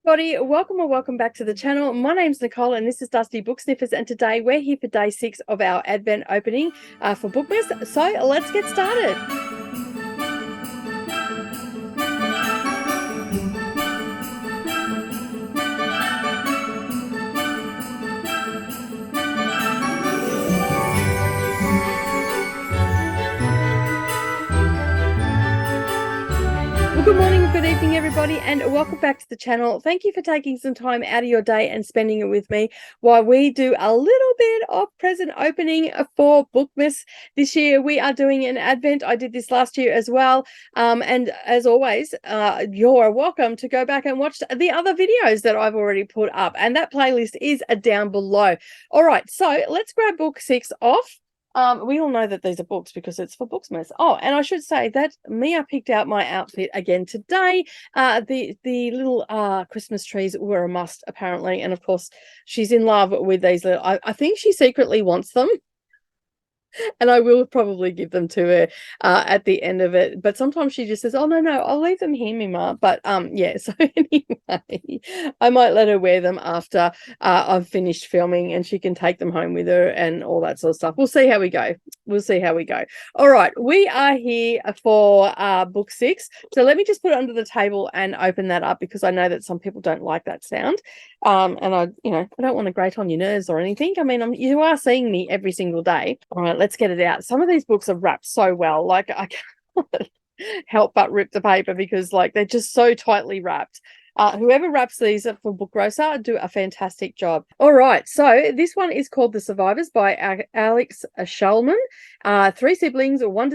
Everybody, welcome or welcome back to the channel. My name's Nicole and this is Dusty Book Sniffers, and today we're here for day 6 of our Advent opening for Bookmas. So let's get started. Good morning, good evening, everybody, and welcome back to the channel. Thank you for taking some time out of your day and spending it with me while we do a little bit of present opening for Bookmas. This year we are doing an Advent. I did this last year as well. And as always, you're welcome to go back and watch the other videos that I've already put up, and that playlist is down below. All right, so let's grab book 6 off. We all know that these are books because it's for Booksmas. Oh, and I should say that Mia picked out my outfit again today. The little Christmas trees were a must, apparently. And of course, she's in love with these little, I think she secretly wants them. And I will probably give them to her at the end of it. But sometimes she just says, oh, no, I'll leave them here, Mima. But yeah, so anyway, I might let her wear them after I've finished filming and she can take them home with her and all that sort of stuff. We'll see how we go. All right, we are here for book 6. So let me just put it under the table and open that up because I know that some people don't like that sound. And I don't want to grate on your nerves or anything. I mean, you are seeing me every single day. All right, let's get it out. Some of these books are wrapped so well, like I can't help but rip the paper because like they're just so tightly wrapped. Whoever wraps these for Book Grocer do a fantastic job. All right, so this one is called The Survivors by Alex Shulman. 3 siblings, 1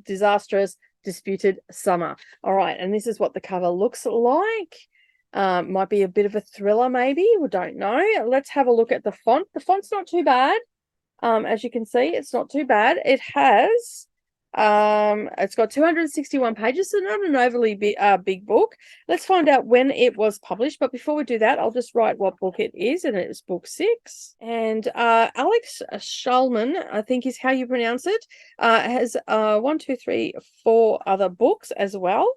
disastrous disputed summer. All right, and this is what the cover looks like. Might be a bit of a thriller, maybe. We don't know. Let's have a look at the font. The font's not too bad. As you can see, it's not too bad. It has it's got 261 pages, so not an overly big book. Let's find out when it was published, but before we do that, I'll just write what book it is, and it's book 6. And Alex Shulman, I think is how you pronounce it, has 1, 2, 3, 4 other books as well,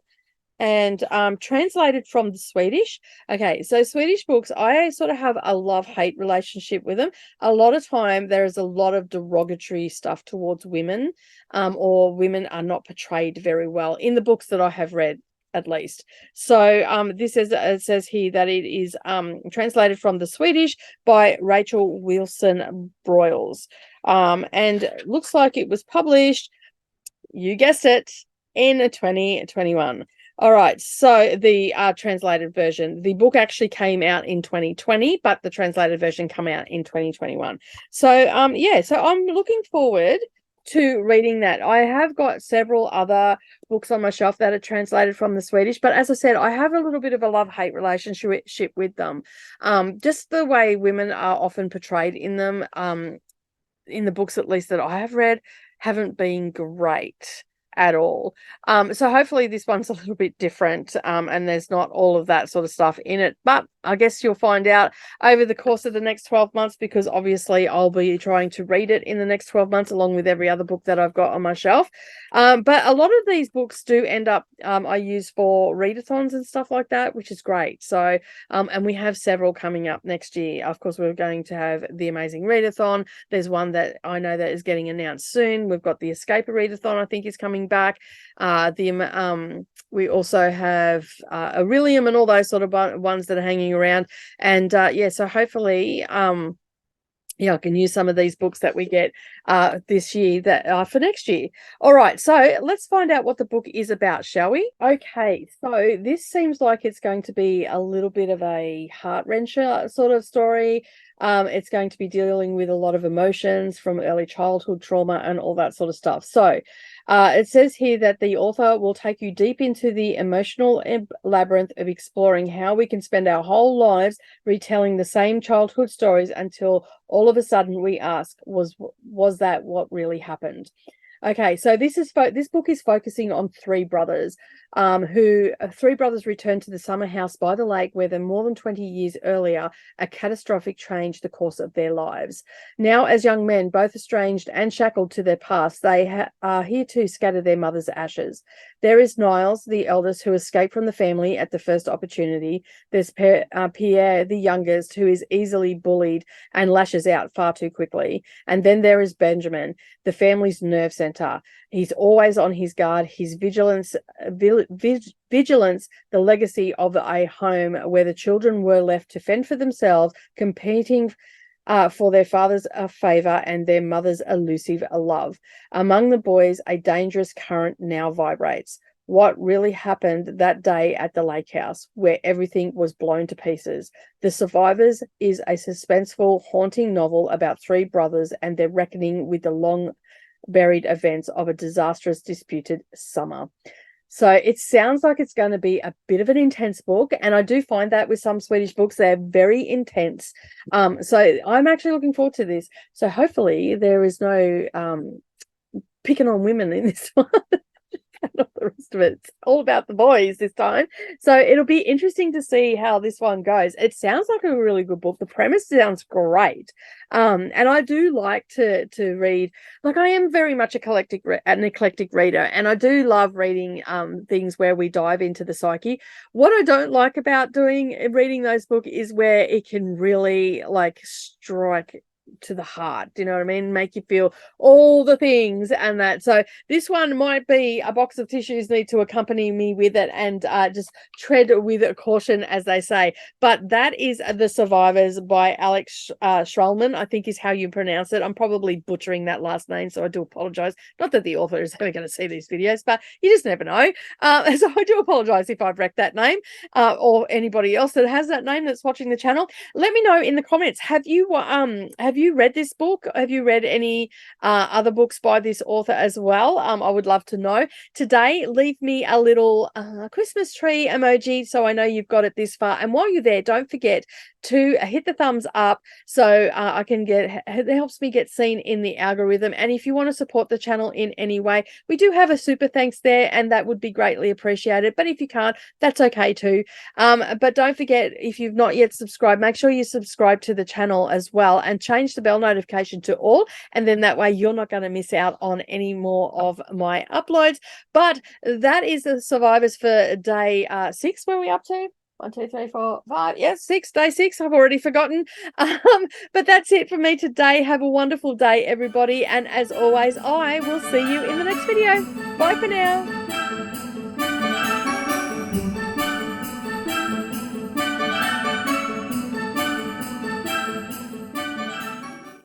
and translated from the Swedish. Okay, so Swedish books, I sort of have a love-hate relationship with them. A lot of time there is a lot of derogatory stuff towards women, or women are not portrayed very well in the books that I have read, at least. So this is, it says here that it is translated from the Swedish by Rachel Wilson Broyles, and it looks like it was published, you guessed it, in 2021. All right, so the translated version, the book actually came out in 2020, but the translated version came out in 2021. So yeah, so I'm looking forward to reading that. I have got several other books on my shelf that are translated from the Swedish, but as I said, I have a little bit of a love-hate relationship with them. Just the way women are often portrayed in them, in the books at least that I have read, haven't been great at all. So hopefully this one's a little bit different, and there's not all of that sort of stuff in it, but I guess you'll find out over the course of the next 12 months, because obviously I'll be trying to read it in the next 12 months along with every other book that I've got on my shelf. But a lot of these books do end up I use for readathons and stuff like that, which is great. So and we have several coming up next year. Of course, we're going to have the Amazing Readathon. There's one that I know that is getting announced soon. We've got the Escaper Readathon, I think, is coming back. We also have Aurelium and all those sort of ones that are hanging around, and yeah, so hopefully yeah, I can use some of these books that we get this year that for next year. All right, so let's find out what the book is about, shall we? Okay, so this seems like it's going to be a little bit of a heart-wrencher sort of story. It's going to be dealing with a lot of emotions from early childhood trauma and all that sort of stuff. So it says here that the author will take you deep into the emotional labyrinth of exploring how we can spend our whole lives retelling the same childhood stories until all of a sudden we ask, was that what really happened? Okay, so this book is focusing on 3 brothers, three brothers returned to the summer house by the lake where more than 20 years earlier, a catastrophic changed the course of their lives. Now, as young men, both estranged and shackled to their past, they are here to scatter their mother's ashes. There is Niles, the eldest, who escaped from the family at the first opportunity. There's Pierre, the youngest, who is easily bullied and lashes out far too quickly. And then there is Benjamin, the family's nerve center. He's always on his guard. His vigilance, the legacy of a home where the children were left to fend for themselves, competing for their father's favor and their mother's elusive love. Among the boys, a dangerous current now vibrates. What really happened that day at the lake house, where everything was blown to pieces? The Survivors is a suspenseful, haunting novel about three brothers and their reckoning with the long-buried events of a disastrous, disputed summer. So it sounds like it's going to be a bit of an intense book. And I do find that with some Swedish books, they're very intense. So I'm actually looking forward to this. So hopefully there is no picking on women in this one. Not the rest of it. It's all about the boys this time. So it'll be interesting to see how this one goes. It sounds like a really good book. The premise sounds great. And I do like to read. Like, I am very much an eclectic reader, and I do love reading things where we dive into the psyche. What I don't like about reading those books is where it can really like strike to the heart, you know what I mean, make you feel all the things and that. So this one might be a box of tissues need to accompany me with it, and just tread with caution, as they say. But that is The Survivors by Alex Schulman, I think is how you pronounce it. I'm probably butchering that last name, so I do apologize. Not that the author is ever going to see these videos, but you just never know. So I do apologize if I've wrecked that name, or anybody else that has that name that's watching the channel. Let me know in the comments, have you read this book? Have you read any other books by this author as well? I would love to know. Today, leave me a little Christmas tree emoji so I know you've got it this far. And while you're there, don't forget to hit the thumbs up so I can it helps me get seen in the algorithm. And if you want to support the channel in any way, we do have a super thanks there, and that would be greatly appreciated. But if you can't, that's okay too. But don't forget, if you've not yet subscribed, make sure you subscribe to the channel as well, and change the bell notification to all, and then that way you're not going to miss out on any more of my uploads. But that is The Survivors for day 6. Where are we up to? 1, 2, 3, 4, 5. Yes, 6, day 6. I've already forgotten. But that's it for me today. Have a wonderful day, everybody. And as always, I will see you in the next video. Bye for now.